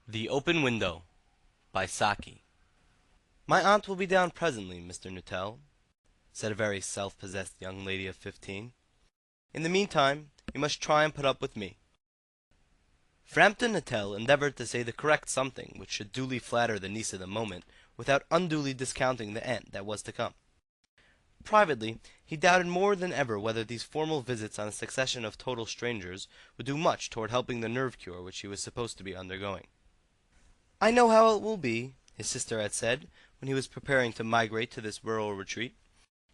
The Open Window by Saki. "My aunt will be down presently, Mr. Nuttall," said a very self-possessed young lady of 15. "In the meantime, you must try and put up with me." Framton Nuttall endeavored to say the correct something which should duly flatter the niece of the moment, without unduly discounting the aunt that was to come. Privately, he doubted more than ever whether these formal visits on a succession of total strangers would do much toward helping the nerve cure which he was supposed to be undergoing. "I know how it will be," his sister had said, when he was preparing to migrate to this rural retreat.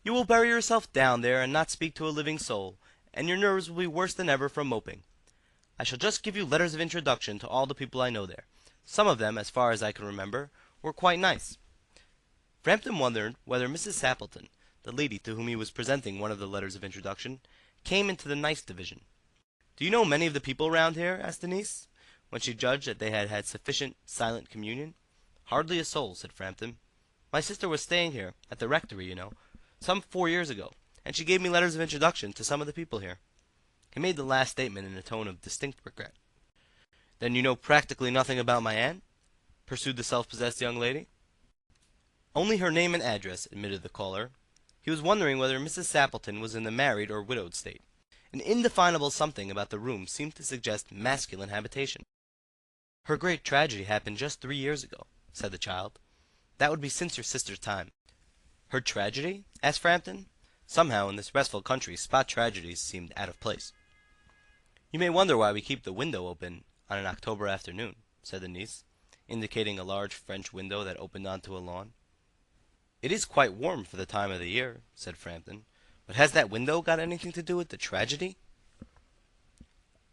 "You will bury yourself down there and not speak to a living soul, and your nerves will be worse than ever from moping. I shall just give you letters of introduction to all the people I know there. Some of them, as far as I can remember, were quite nice." Framton wondered whether Mrs. Sappleton, the lady to whom he was presenting one of the letters of introduction, came into the nice division. "Do you know many of the people round here?" asked the niece, when she judged that they had had sufficient silent communion. "Hardly a soul," said Framton. "My sister was staying here, at the rectory, you know, some 4 years ago, and she gave me letters of introduction to some of the people here." He made the last statement in a tone of distinct regret. "Then you know practically nothing about my aunt?" pursued the self-possessed young lady. "Only her name and address," admitted the caller. He was wondering whether Mrs. Sappleton was in the married or widowed state. An indefinable something about the room seemed to suggest masculine habitation. "Her great tragedy happened just 3 years ago," said the child. "That would be since your sister's time." "Her tragedy?" asked Framton. Somehow in this restful country spot tragedies seemed out of place. "You may wonder why we keep the window open on an October afternoon," said the niece, indicating a large French window that opened onto a lawn. "It is quite warm for the time of the year," said Framton. "But has that window got anything to do with the tragedy?"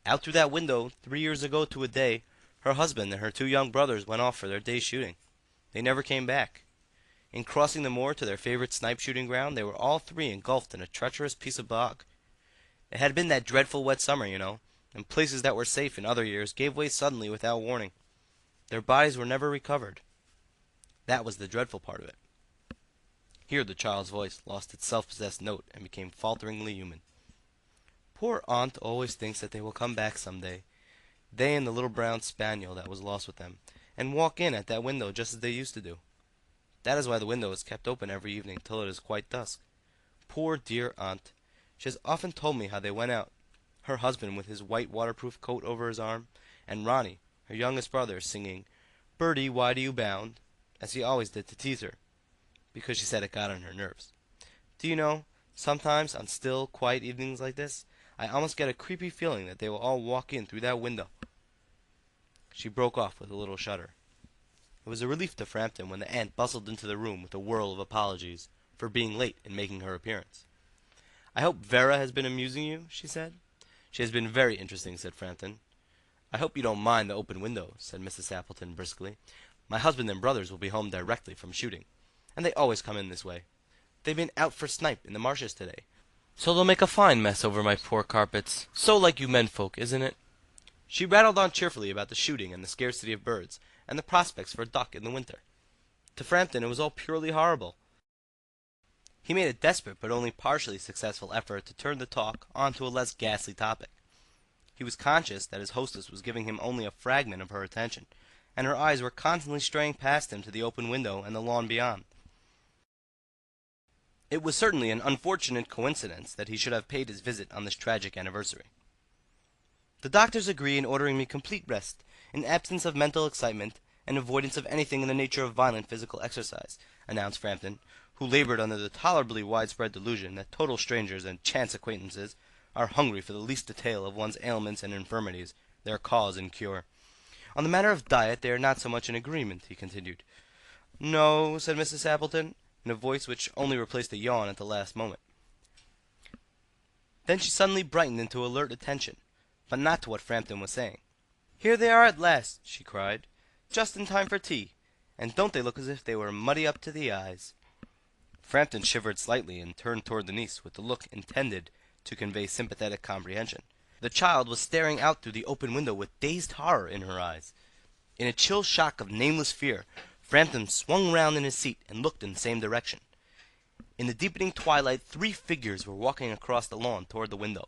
"Out through that window, 3 years ago to a day, her husband and her 2 young brothers went off for their day's shooting. They never came back. In crossing the moor to their favorite snipe shooting ground, they were all three engulfed in a treacherous piece of bog. It had been that dreadful wet summer, you know, and places that were safe in other years gave way suddenly without warning. Their bodies were never recovered. That was the dreadful part of it." Here the child's voice lost its self-possessed note and became falteringly human. "Poor aunt always thinks that they will come back some day, they and the little brown spaniel that was lost with them, and walk in at that window just as they used to do. That is why the window is kept open every evening till it is quite dusk. Poor dear aunt! She has often told me how they went out, her husband with his white waterproof coat over his arm, and Ronnie, her youngest brother, singing 'Birdie, why do you bound?' as he always did to tease her, because she said it got on her nerves. Do you know, sometimes on still, quiet evenings like this, I almost get a creepy feeling that they will all walk in through that window." She broke off with a little shudder. It was a relief to Framton when the aunt bustled into the room with a whirl of apologies for being late in making her appearance. "I hope Vera has been amusing you," she said. "She has been very interesting," said Framton. "I hope you don't mind the open window," said Mrs. Sappleton briskly. "My husband and brothers will be home directly from shooting, and they always come in this way. They've been out for snipe in the marshes today, so they'll make a fine mess over my poor carpets. So like you menfolk, isn't it?" She rattled on cheerfully about the shooting and the scarcity of birds, and the prospects for duck in the winter. To Framton it was all purely horrible. He made a desperate but only partially successful effort to turn the talk on to a less ghastly topic. He was conscious that his hostess was giving him only a fragment of her attention, and her eyes were constantly straying past him to the open window and the lawn beyond. It was certainly an unfortunate coincidence that he should have paid his visit on this tragic anniversary. "The doctors agree in ordering me complete rest, in absence of mental excitement, and avoidance of anything in the nature of violent physical exercise," announced Framton, who labored under the tolerably widespread delusion that total strangers and chance acquaintances are hungry for the least detail of one's ailments and infirmities, their cause and cure. "On the matter of diet they are not so much in agreement," he continued. "No," said Mrs. Sappleton, in a voice which only replaced a yawn at the last moment. Then she suddenly brightened into alert attention, but not to what Framton was saying. "Here they are at last," she cried, "just in time for tea, and don't they look as if they were muddy up to the eyes?" Framton shivered slightly and turned toward the niece with the look intended to convey sympathetic comprehension. The child was staring out through the open window with dazed horror in her eyes. In a chill shock of nameless fear, Framton swung round in his seat and looked in the same direction. In the deepening twilight 3 figures were walking across the lawn toward the window.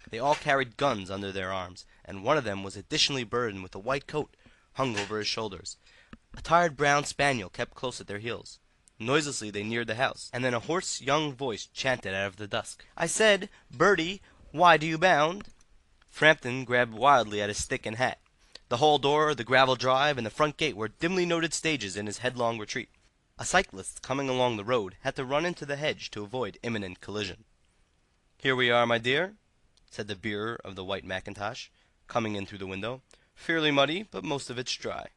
They all carried guns under their arms, and one of them was additionally burdened with a white coat, hung over his shoulders. A tired brown spaniel kept close at their heels. Noiselessly they neared the house, and then a hoarse young voice chanted out of the dusk. "I said, Bertie, why do you bound?" Framton grabbed wildly at his stick and hat. The hall door, the gravel drive, and the front gate were dimly noted stages in his headlong retreat. A cyclist coming along the road had to run into the hedge to avoid imminent collision. "Here we are, my dear," said the bearer of the white mackintosh, coming in through the window. "Fairly muddy, but most of it's dry.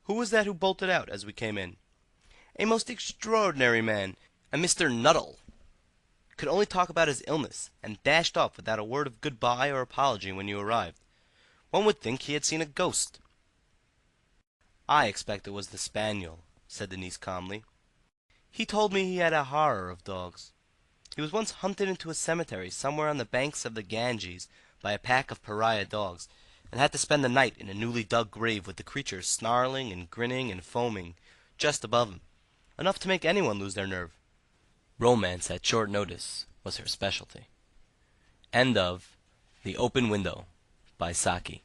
Who was that who bolted out as we came in?" "A most extraordinary man, a Mr. Nuttall. Could only talk about his illness, and dashed off without a word of good-bye or apology when you arrived. One would think he had seen a ghost." "I expect it was the spaniel," said the niece calmly. "He told me he had a horror of dogs. He was once hunted into a cemetery somewhere on the banks of the Ganges by a pack of pariah dogs, and had to spend the night in a newly dug grave with the creatures snarling and grinning and foaming just above him, enough to make anyone lose their nerve. Romance at short notice was her specialty. End of The Open Window by Saki.